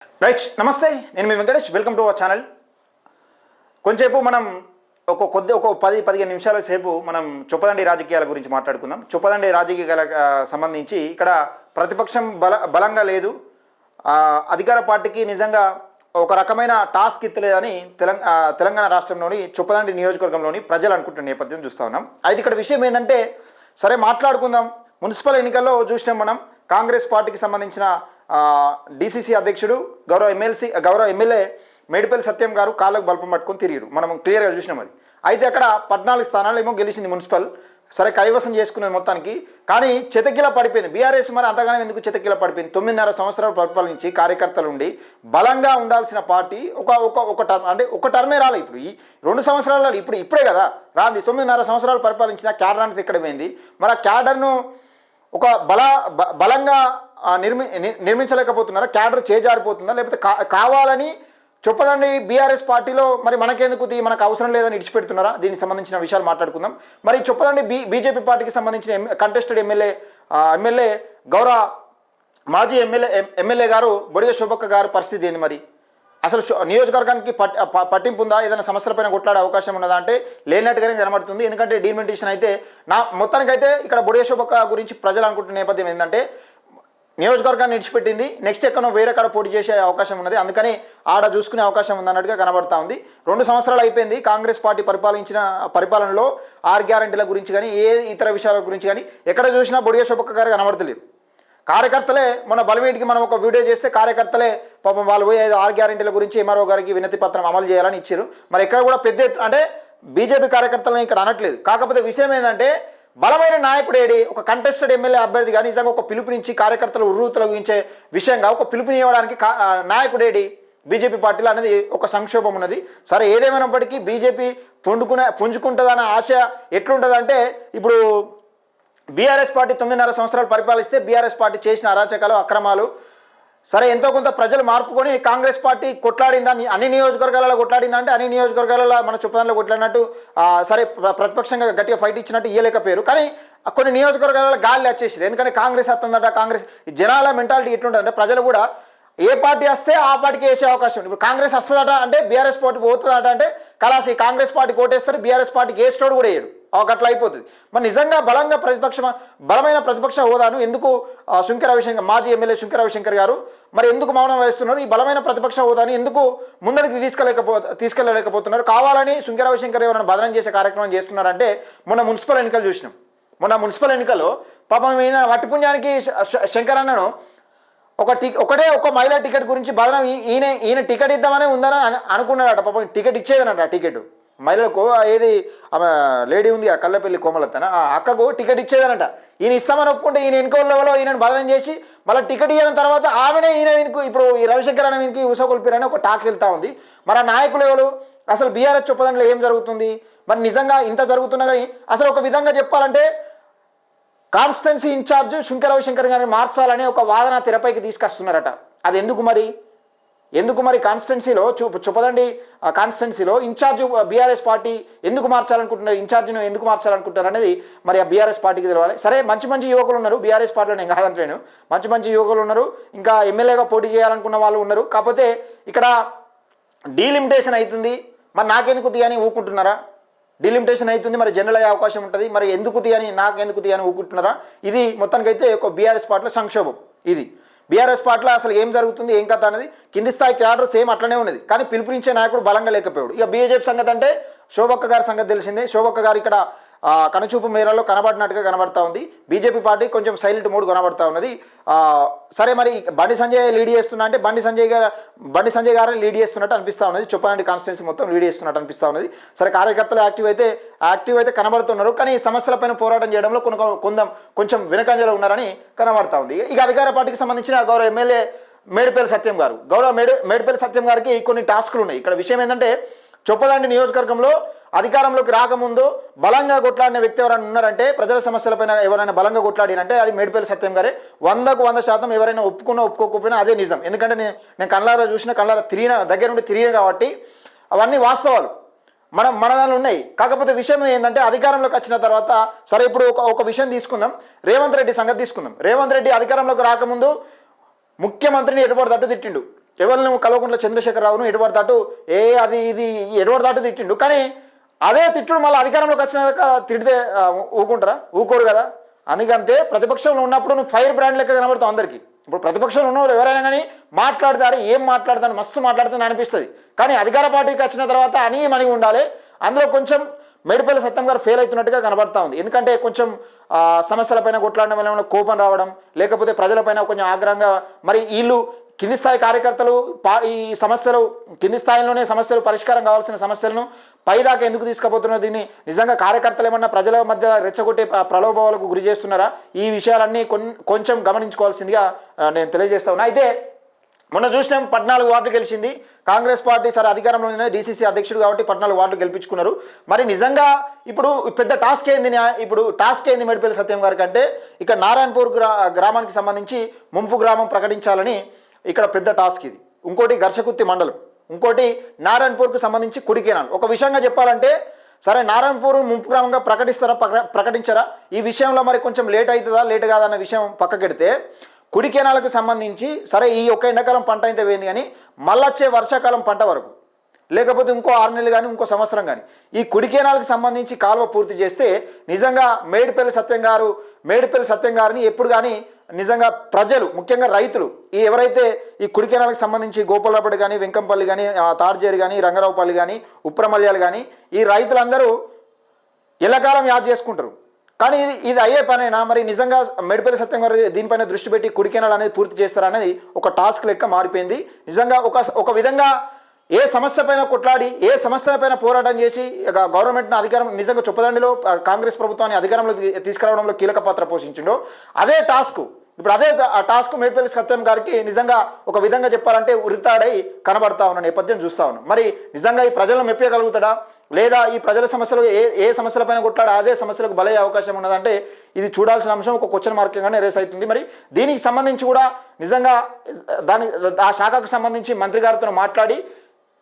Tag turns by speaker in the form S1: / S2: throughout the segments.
S1: Right, నమస్తే. నేను మీ Venkatesh. Welcome to our channel. కొంచెంసేపు మనం ఒక 10-15 నిమిషాల సేపు మనం చొప్పదండి రాజకీయాల గురించి మాట్లాడుకుందాం. చొప్పదండి రాజకీయాలకు సంబంధించి ఇక్కడ ప్రతిపక్షం బలంగా లేదు. అధికార పార్టీకి నిజంగా ఒక రకమైన టాస్క్ ఇత్తలేదని తెలంగాణ రాష్ట్రంలోని చొప్పదండి నియోజకవర్గంలోని ప్రజలు అనుకుంటున్న నేపథ్యం చూస్తూ ఉన్నాం. అయితే ఇక్కడ విషయం ఏంటంటే, సరే మాట్లాడుకుందాం. మున్సిపల్ ఎన్నికల్లో చూసినాం మనం, కాంగ్రెస్ పార్టీకి సంబంధించిన డిసిసి అధ్యక్షుడు గౌరవ ఎమ్మెల్యే మేడిపల్లి సత్యం గారు కాళ్ళకు బల్పం పట్టుకొని తిరిగారు. మనం క్లియర్గా చూసినాం అది. అయితే అక్కడ 14 స్థానాలు ఏమో గెలిచింది మున్సిపల్. సరే కైవసం చేసుకునేది మొత్తానికి. కానీ చెతకిల పడిపోయింది బీఆర్ఎస్. మరి అంతగానే ఎందుకు చెతకిల పడిపోయింది? 9.5 సంవత్సరాలు పరిపాలించి కార్యకర్తలు ఉండి బలంగా ఉండాల్సిన పార్టీ ఒక టర్మే రాలే. ఇప్పుడు ఈ 2 సంవత్సరాలలో ఇప్పుడే కదా రాంది. 9.5 సంవత్సరాలు పరిపాలించిన క్యాడర్ అనేది ఎక్కడ పోయింది? మరి ఆ క్యాడర్ను ఒక బలంగా నిర్మించలేకపోతున్నారా? క్యాడర్ చేజారిపోతుందా? లేకపోతే కావాలని చొప్పదండి బీఆర్ఎస్ పార్టీలో మరి మనకెందుకు మనకు అవసరం లేదని ఇడిచిపెడుతున్నారా? దీనికి సంబంధించిన విషయాలు మాట్లాడుకుందాం. మరి చొప్పదండి బీజేపీ పార్టీకి సంబంధించిన కంటెస్టెడ్ ఎమ్మెల్యే గౌరవ మాజీ ఎమ్మెల్యే గారు బొడిగె శోభక్క గారి పరిస్థితి ఏంది? మరి అసలు నియోజకవర్గానికి పట్టింపు ఉందా? ఏదైనా సమస్యలపైన కొట్లాడే అవకాశం ఉన్నదా అంటే లేనట్టుగానే కనబడుతుంది. ఎందుకంటే డీలిమిటేషన్ అయితే మొత్తానికైతే ఇక్కడ బొడిగె శోభక్క గురించి ప్రజలు అనుకుంటున్న నేపథ్యం ఏంటంటే, నియోజకవర్గాన్ని విడిచిపెట్టింది, నెక్స్ట్ ఎక్కడో వేరే కాడ పోటీ చేసే అవకాశం ఉన్నది, అందుకని ఆడ చూసుకునే అవకాశం ఉందన్నట్టుగా కనబడతా ఉంది. 2 సంవత్సరాలు అయిపోయింది కాంగ్రెస్ పార్టీ పరిపాలనలో 6 గ్యారెంటీల గురించి కానీ ఏ ఇతర విషయాల గురించి కానీ ఎక్కడ చూసినా బొడిగె శోభక్క గారు కనబడతలేరు. కార్యకర్తలే మన బలమేటికి మనం ఒక వీడియో చేస్తే కార్యకర్తలే పాపం వాళ్ళు పోయి 6 గ్యారెంటీల గురించి ఎంఆర్ఓ గారికి వినతి పత్రం అమలు చేయాలని ఇచ్చారు. మరి ఎక్కడ కూడా పెద్ద అంటే బీజేపీ కార్యకర్తలను ఇక్కడ అనట్లేదు. కాకపోతే విషయం ఏంటంటే, బలమైన నాయకుడు ఏడి? ఒక కంటెస్టెడ్ ఎమ్మెల్యే అభ్యర్థి కానీ నిజంగా ఒక పిలుపునిచ్చి కార్యకర్తలు తొలగించే విషయంగా ఒక పిలుపునివ్వడానికి నాయకుడేడి బీజేపీ పార్టీలో అనేది ఒక సంక్షోభం ఉన్నది. సరే ఏదేమైనప్పటికీ బీజేపీ పుంజుకుంటుందన్న ఆశ ఎట్లుంటుందంటే, ఇప్పుడు బీఆర్ఎస్ పార్టీ 9.5 సంవత్సరాలు పరిపాలిస్తే బీఆర్ఎస్ పార్టీ చేసిన అరాచకాలు, అక్రమాలు సరే ఎంతో కొంత ప్రజలు మార్పుకొని కాంగ్రెస్ పార్టీ కొట్లాడిందని అన్ని నియోజకవర్గాలలో కొట్లాడిందంటే అన్ని నియోజకవర్గాలలో మన చొప్పదంలో కొట్లాడినట్టు సరే ప్రతిపక్షంగా గట్టిగా ఫైట్ ఇచ్చినట్టు ఇయ్యలేకపోయారు. కానీ కొన్ని నియోజకవర్గాలలో గాలి వచ్చేసారు. ఎందుకంటే కాంగ్రెస్ వస్తుందట, కాంగ్రెస్ జనాల మెంటాలిటీ ఎట్లుంటుందంటే, ప్రజలు కూడా ఏ పార్టీ వస్తే ఆ పార్టీకి వేసే అవకాశం. ఇప్పుడు కాంగ్రెస్ వస్తుందట అంటే బీఆర్ఎస్ పార్టీ పోతుందట అంటే కలాసి కాంగ్రెస్ పార్టీకి ఓటేస్తారు, బీఆర్ఎస్ పార్టీకి వేసేటోడు కూడా వేయడు. అట్లా అయిపోతుంది. మరి నిజంగా బలమైన ప్రతిపక్ష హోదాను ఎందుకు మాజీ ఎమ్మెల్యే శుంకర రవిశంకర్ గారు మరి ఎందుకు మౌనం వహిస్తున్నారు? ఈ బలమైన ప్రతిపక్ష హోదాని ఎందుకు ముందరికి తీసుకెళ్ళలేకపోతున్నారు? కావాలని శుంకర రవిశంకర్ ఎవరైనా బదనం చేసే కార్యక్రమం చేస్తున్నారంటే, మొన్న మున్సిపల్ ఎన్నికలు చూసినాం. మొన్న మున్సిపల్ ఎన్నికల్లో పాపం ఈయన వట్టిపుణ్యానికి శంకర్ అన్నను ఒక మహిళా టికెట్ గురించి బదనం ఈయన టికెట్ ఇద్దామనే ఉందని అనుకున్నాడట. పాపం టికెట్ ఇచ్చేదనట. ఆ టికెట్ మహిళలకు ఏది ఆమె లేడీ ఉంది, ఆ కళ్ళపల్లి కోమలతన ఆ అక్కకు టికెట్ ఇచ్చేదనట. ఈయన ఇస్తామని ఒప్పుకుంటే ఈయన ఎన్నికల్లో ఈయనను బదనం చేసి మళ్ళీ టికెట్ ఇవ్వడం తర్వాత ఆమెనే ఈయనకు ఇప్పుడు ఈ రవిశంకర్ అన్న వీనికి ఉసగొల్పిరని ఒక టాక్ వెళ్తూ ఉంది. మరి ఆ నాయకులు ఎవరు? అసలు బీఆర్ఎస్ చొప్పదంలో ఏం జరుగుతుంది? మరి నిజంగా ఇంత జరుగుతున్నా కానీ అసలు ఒక విధంగా చెప్పాలంటే కాన్స్టిట్యున్సీ ఇన్ఛార్జ్ శుంకర రవిశంకర్ గారిని మార్చాలనే ఒక వాదన తెరపైకి తీసుకొస్తున్నారట. అది ఎందుకు మరి కాన్స్టిట్యున్సీలో చొప్పదండి కాన్స్టిట్యున్సీలో ఇన్ఛార్జ్ బీఆర్ఎస్ పార్టీ ఎందుకు మార్చాలనుకుంటున్నారు? ఇన్ఛార్జ్ను ఎందుకు మార్చాలనుకుంటున్నారు అనేది మరి ఆ బీఆర్ఎస్ పార్టీకి తెలవాలి. సరే మంచి యువకులు ఉన్నారు బీఆర్ఎస్ పార్టీలో, నేను కాదంటలేను. మంచి యువకులు ఉన్నారు, ఇంకా ఎమ్మెల్యేగా పోటీ చేయాలనుకున్న వాళ్ళు ఉన్నారు. కాకపోతే ఇక్కడ డీలిమిటేషన్ అవుతుంది, మరి నాకెందుకు అని ఊరుకుంటున్నారా? డీలిమిటేషన్ అవుతుంది, మరి జనరల్ అయ్యే అవకాశం ఉంటుంది, మరి ఎందుకు నాకెందుకు అని ఊరుకుంటున్నారా? ఇది మొత్తానికైతే ఒక బీఆర్ఎస్ పార్టీలో సంక్షోభం. ఇది బీఆర్ఎస్ పార్టీలో అసలు ఏం జరుగుతుంది, ఏం కథ అనేది కింది స్థాయి క్యాడర్ సేమ్ అట్లనే ఉన్నది. కానీ పిలుపునిచ్చే నాయకుడు బలంగా లేకపోయాడు. ఇక బీజేపీ సంగతి అంటే శోభక్క గారి సంగతి తెలిసిందే. శోభక్క గారు ఇక్కడ కనుచూపు మేరలో కనబడినట్టుగా కనబడతా ఉంది. బీజేపీ పార్టీ కొంచెం సైలెంట్ మూడ్ కనబడతా ఉన్నది. సరే మరి బండి సంజయ్ లీడ్ చేస్తున్నా అంటే బండి సంజయ్ గారు లీడ్ చేస్తున్నట్టు అనిపిస్తూ ఉన్నది. చొప్పదండి కాన్స్టిట్యున్సీ మొత్తం లీడ్ చేస్తున్నట్టు అనిపిస్తూ ఉన్నది. సరే కార్యకర్తలు యాక్టివ్ అయితే కనబడుతున్నారు. కానీ ఈ సమస్యలపైన పోరాటం చేయడంలో కొంచెం వెనకంజలో ఉన్నారని కనబడతా ఉంది. ఇక అధికార పార్టీకి సంబంధించిన గౌరవ ఎమ్మెల్యే మేడిపల్లి సత్యం గారికి కొన్ని టాస్కులు ఉన్నాయి. ఇక్కడ విషయం ఏంటంటే, చొప్పదండి నియోజకవర్గంలో అధికారంలోకి రాకముందు బలంగా కొట్లాడిన వ్యక్తి ఎవరైనా ఉన్నారంటే, ప్రజల సమస్యలపైన ఎవరైనా బలంగా కొట్లాడినంటే అది మేడిపల్లి సత్యం గారే. 100% ఎవరైనా ఒప్పుకోకపోయినా అదే నిజం. ఎందుకంటే నేను కళ్ళారా చూసిన, దగ్గర నుండి తిరిగిన కాబట్టి అవన్నీ వాస్తవాలు మన దానిలో ఉన్నాయి. కాకపోతే విషయం ఏంటంటే, అధికారంలోకి వచ్చిన తర్వాత సరే ఇప్పుడు ఒక విషయం తీసుకుందాం. రేవంత్ రెడ్డి సంగతి తీసుకుందాం. రేవంత్ రెడ్డి అధికారంలోకి రాకముందు ముఖ్యమంత్రిని ఎటుపడి తట్టు తిట్టిండు. ఎవరిని కల్వకుంట్ల చంద్రశేఖరరావును ఎటుపడతాటు అది ఇది ఎటుపడతాటు తిట్టిండు. కానీ అదే తిట్టుడు మళ్ళీ అధికారంలోకి వచ్చినాక తిడితే ఊరుకుంటారా? ఊరుకోరు కదా. అందుకంటే ప్రతిపక్షంలో ఉన్నప్పుడు నువ్వు ఫైర్ బ్రాండ్ లెక్క కనబడతావు అందరికీ. ఇప్పుడు ప్రతిపక్షంలో ఉన్న వాళ్ళు ఎవరైనా కానీ మాట్లాడతారు, ఏం మాట్లాడతాను మస్తు మాట్లాడుతాను అనిపిస్తుంది. కానీ అధికార పార్టీకి వచ్చిన తర్వాత మణి ఉండాలి. అందులో కొంచెం మేడిపల్లి సత్యం గారు ఫెయిల్ అవుతున్నట్టుగా కనబడతా ఉంది. ఎందుకంటే కొంచెం సమస్యలపైన కొట్లాడడం వల్ల కోపం రావడం, లేకపోతే ప్రజలపైన కొంచెం ఆగ్రహంగా, మరి వీళ్ళు కింది స్థాయి కార్యకర్తలు ఈ సమస్యలు కింది స్థాయిలోనే సమస్యలు పరిష్కారం కావాల్సిన సమస్యలను పైదాకా ఎందుకు తీసుకుపోతున్నారు? దీన్ని నిజంగా కార్యకర్తలు ఏమన్నా ప్రజల మధ్య రెచ్చగొట్టే ప్రలోభాలకు గురి చేస్తున్నారా? ఈ విషయాలన్నీ కొంచెం గమనించుకోవాల్సిందిగా నేను తెలియజేస్తా ఉన్నా. అయితే మొన్న చూసినాం 14 వార్డులు గెలిచింది కాంగ్రెస్ పార్టీ. సరే అధికారంలో ఉంది, డీసీసీ అధ్యక్షుడు కాబట్టి 14 వార్డులు గెలిపించుకున్నారు. మరి నిజంగా ఇప్పుడు పెద్ద టాస్క్ ఏంది? ఇప్పుడు టాస్క్ ఏంది మేడిపల్లి సత్యం గారికి అంటే, ఇక నారాయణపూర్ గ్రామానికి సంబంధించి ముంపు గ్రామం ప్రకటించాలని ఇక్కడ పెద్ద టాస్క్ ఇది. ఇంకోటి ఘర్షకుత్తి మండలం, ఇంకోటి నారాయణపూర్కు సంబంధించి కుడికేనాలు. ఒక విషయంగా చెప్పాలంటే సరే నారాయణపూర్ ముంపు గ్రామంగా ప్రకటించారా? ఈ విషయంలో మరి కొంచెం లేట్ అవుతుందా లేట్ కాదన్న విషయం పక్కకెడితే, కుడి కెనాలకు సంబంధించి సరే ఈ ఒక్క ఎండాకాలం పంట అయితే పోయింది, కానీ మళ్ళొచ్చే వర్షాకాలం పంట వరకు, లేకపోతే ఇంకో 6 నెలలు కానీ ఇంకో సంవత్సరం కానీ ఈ కుడి కెనాలకు సంబంధించి కాలువ పూర్తి చేస్తే నిజంగా మేడిపల్లి సత్యం గారిని ఎప్పుడు కానీ నిజంగా ప్రజలు, ముఖ్యంగా రైతులు, ఈ ఎవరైతే ఈ కుడి కెనాలకు సంబంధించి గోపాలపేట కానీ, వెంకంపల్లి కానీ, తాడ్జేరి కానీ, రంగరావుపల్లి కానీ, ఉప్రమల్యాలు కానీ ఈ రైతులందరూ ఎల్లకాలం యాద్ చేసుకుంటారు. కానీ ఇది అయ్యే పనేనా? మరి నిజంగా మేడిపల్లి సత్యం గారు దీనిపైన దృష్టి పెట్టి కుడి కెనాల్ అనేది పూర్తి చేస్తారనేది ఒక టాస్క్ లెక్క మారిపోయింది. నిజంగా ఒక విధంగా ఏ సమస్య పైన కొట్లాడి, ఏ సమస్య పైన పోరాటం చేసి గవర్నమెంట్ను అధికారం నిజంగా చొప్పదండిలో కాంగ్రెస్ ప్రభుత్వాన్ని అధికారంలో తీసుకురావడంలో కీలక పాత్ర పోషించిండో అదే టాస్క్ ఇప్పుడు అదే టాస్క్ మేడిపల్లి సత్యం గారికి నిజంగా ఒక విధంగా చెప్పాలంటే ఉరితాడై కనబడతా ఉన్న నేపథ్యం చూస్తూ ఉన్నాం. మరి నిజంగా ఈ ప్రజలను మెప్పగలుగుతాడా, లేదా ఈ ప్రజల సమస్యలు ఏ సమస్యలపైన కొట్లాడా అదే సమస్యలకు బలయ్యే అవకాశం ఉన్నదంటే ఇది చూడాల్సిన అంశం, ఒక క్వశ్చన్ మార్క్గానే రేస్ అవుతుంది. మరి దీనికి సంబంధించి కూడా నిజంగా ఆ శాఖకు సంబంధించి మంత్రి గారితో మాట్లాడి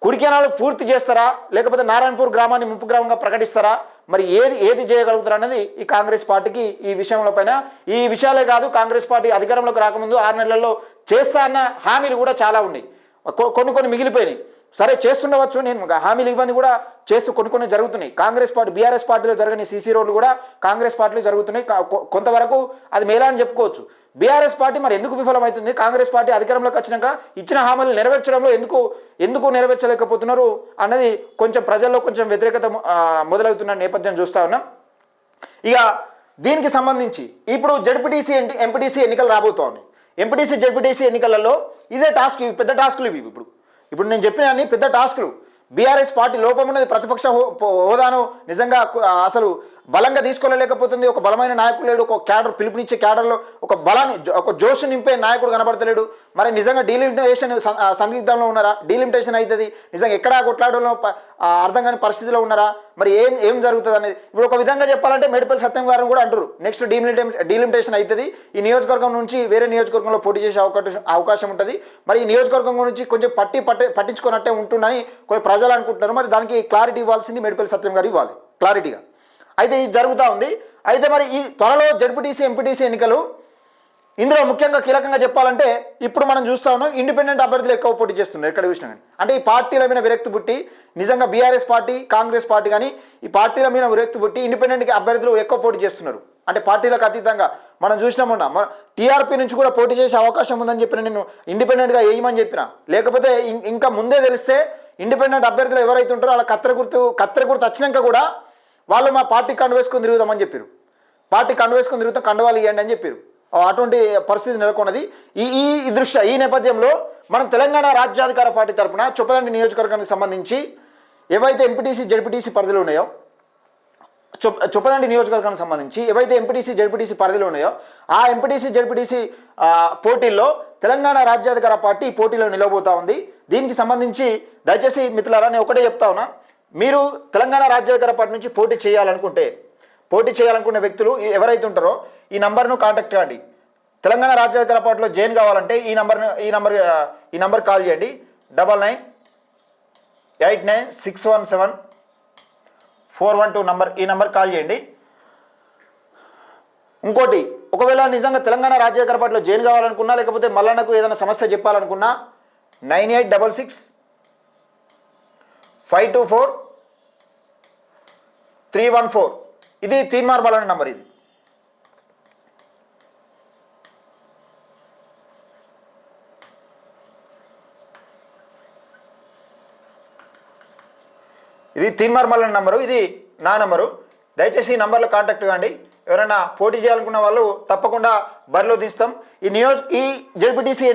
S1: కుడి కెనాలు పూర్తి చేస్తారా, లేకపోతే నారాయణపూర్ గ్రామాన్ని ముంపు గ్రామంగా ప్రకటిస్తారా, మరి ఏది చేయగలుగుతారు అనేది ఈ కాంగ్రెస్ పార్టీకి ఈ విషయంలో పైన ఈ విషయాలే కాదు, కాంగ్రెస్ పార్టీ అధికారంలోకి రాకముందు 6 నెలల్లో చేస్తా అన్న హామీలు కూడా చాలా ఉన్నాయి, కొన్ని మిగిలిపోయినాయి. సరే చేస్తుండవచ్చు, నేను హామీలు ఇవ్వని కూడా చేస్తూ కొన్ని జరుగుతున్నాయి. కాంగ్రెస్ పార్టీ బీఆర్ఎస్ పార్టీలో జరగని సీసీ రోడ్లు కూడా కాంగ్రెస్ పార్టీలో జరుగుతున్నాయి. కొంతవరకు అది మేలా అని చెప్పుకోవచ్చు. బీఆర్ఎస్ పార్టీ మరి ఎందుకు విఫలమవుతుంది? కాంగ్రెస్ పార్టీ అధికారంలోకి వచ్చినాక ఇచ్చిన హామీలు నెరవేర్చడంలో ఎందుకు నెరవేర్చలేకపోతున్నారు అన్నది కొంచెం ప్రజల్లో కొంచెం వ్యతిరేకత మొదలవుతున్న నేపథ్యం చూస్తూ ఉన్నాం. ఇక దీనికి సంబంధించి ఇప్పుడు జడ్పీటీసీ ఎంపీటీసీ ఎన్నికలు రాబోతా ఉన్నాయి. ఎంపీటీసీ జడ్పీటీసీ ఎన్నికలలో ఇదే టాస్క్, పెద్ద టాస్కులు ఇవి. ఇప్పుడు నేను చెప్పిన అన్ని పెద్ద టాస్కులు. బీఆర్ఎస్ పార్టీ లోపం ఉన్నది, ప్రతిపక్ష హోదాను నిజంగా అసలు బలంగా తీసుకోలేకపోతుంది. ఒక బలమైన నాయకుడు లేడు, ఒక క్యాడర్ పిలుపునిచ్చే క్యాడర్లో ఒక జోష్ నింపే నాయకుడు కనబడతలేడు. మరి నిజంగా డీలిమిటేషన్ సందిగ్ధంలో ఉన్నారా? డీలిమిటేషన్ అవుతుంది నిజంగా ఎక్కడా కొట్లాడడంలో అర్థం కాని పరిస్థితిలో ఉన్నారా? మరి ఏం జరుగుతుంది అనేది ఇప్పుడు ఒక విధంగా చెప్పాలంటే మేడిపల్లి సత్యం గారు కూడా అంటారు నెక్స్ట్ డీలిమిటేషన్ అవుతుంది, ఈ నియోజకవర్గం నుంచి వేరే నియోజకవర్గంలో పోటీ చేసే అవకాశం ఉంటుంది. మరి ఈ నియోజకవర్గం గురించి కొంచెం పట్టించుకున్నట్టే ఉంటుందని కొన్ని ప్రజలు అనుకుంటున్నారు. మరి దానికి క్లారిటీ ఇవ్వాల్సింది మేడిపల్లి సత్యం గారు ఇవ్వాలి క్లారిటీగా. అయితే ఇది జరుగుతూ ఉంది. అయితే మరి ఈ త్వరలో జడ్పీటీసీ ఎంపీటీసీ ఎన్నికలు, ఇందులో ముఖ్యంగా కీలకంగా చెప్పాలంటే ఇప్పుడు మనం చూస్తూ ఉన్నాం ఇండిపెండెంట్ అభ్యర్థులు ఎక్కువ పోటీ చేస్తున్నారు ఎక్కడ చూసినా కానీ. అంటే ఈ పార్టీల మీద విరక్తి పుట్టి నిజంగా బీఆర్ఎస్ పార్టీ కాంగ్రెస్ పార్టీ కానీ ఈ పార్టీల మీద విరక్తి పుట్టి ఇండిపెండెంట్ అభ్యర్థులు ఎక్కువ పోటీ చేస్తున్నారు. అంటే పార్టీలకు అతీతంగా మనం చూసినామన్నా టీఆర్పీ నుంచి కూడా పోటీ చేసే అవకాశం ఉందని చెప్పిన నేను ఇండిపెండెంట్గా వేయమని చెప్పిన. లేకపోతే ఇంకా ముందే తెలిస్తే ఇండిపెండెంట్ అభ్యర్థులు ఎవరైతే ఉంటారో వాళ్ళ కత్తెర గుర్తు వచ్చినాక కూడా వాళ్ళు మా పార్టీ కండు వేసుకొని తిరుగుదామని చెప్పారు. పార్టీ కండు వేసుకొని తిరుగుతాం, కండువాలు ఇవ్వండి అని చెప్పారు. అటువంటి పరిస్థితి నెలకొన్నది. ఈ నేపథ్యంలో మనం తెలంగాణ రాజ్యాధికార పార్టీ తరఫున చొప్పదండి నియోజకవర్గానికి సంబంధించి ఏవైతే ఎంపీటీసీ జడ్పీటీసీ పరిధిలో ఉన్నాయో, చొప్పదండి నియోజకవర్గానికి సంబంధించి ఏవైతే ఎంపీటీసీ జడ్పీటీసీ పరిధిలో ఉన్నాయో ఆ ఎంపీటీసీ జడ్పీటీసీ పోటీల్లో తెలంగాణ రాజ్యాధికార పార్టీ పోటీలో నిలవబోతూ ఉంది. దీనికి సంబంధించి దయచేసి మిత్రులారా నేను ఒకటే చెప్తా ఉన్నా, మీరు తెలంగాణ రాజ్యాధికార పార్టీ నుంచి పోటీ చేయాలనుకునే వ్యక్తులు ఎవరైతే ఉంటారో ఈ నంబర్ను కాంటాక్ట్ కాండి. తెలంగాణ రాజ్యాధికార పార్టీలో జాయిన్ కావాలంటే ఈ నంబర్ కాల్ చేయండి. 9989617412 ఈ నంబర్ కాల్ చేయండి. ఇంకోటి, ఒకవేళ నిజంగా తెలంగాణ రాజ్యాధికార పార్టీలో జాయిన్ కావాలనుకున్నా, లేకపోతే మల్లన్నకు ఏదైనా సమస్య చెప్పాలనుకున్నా 9866 524 314. ఇది తీన్మార్ మల్లన్న నంబర్. ఇది తీన్మార్ మల్లన్న నంబరు, ఇది నా నంబరు. దయచేసి ఈ నంబర్లో కాంటాక్ట్ కాండి. ఎవరైనా పోటీ చేయాలనుకున్న వాళ్ళు తప్పకుండా బరిలో దిస్తాం. ఈ జెడ్పీటీసీ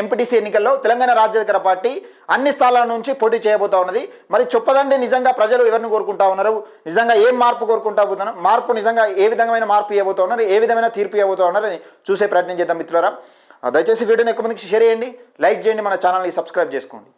S1: ఎంపీటీసీ ఎన్నికల్లో తెలంగాణ రాజ్యాధికార పార్టీ అన్ని స్థానాల నుంచి పోటీ చేయబోతా ఉన్నది. మరి చొప్పదండి నిజంగా ప్రజలు ఎవరిని కోరుకుంటా ఉన్నారు, నిజంగా ఏం మార్పు కోరుకుంటా పోతున్నారు, మార్పు నిజంగా ఏ విధమైన మార్పు ఇవ్వబోతా ఉన్నారు, ఏ విధమైన తీర్పు ఇవ్వబోతా ఉన్నారు అని చూసే ప్రయత్నం చేద్దాం మిత్రులారా. దయచేసి వీడియోని ఎక్కువ మందికి షేర్ చేయండి, లైక్ చేయండి, మన ఛానల్ని సబ్స్క్రైబ్ చేసుకోండి.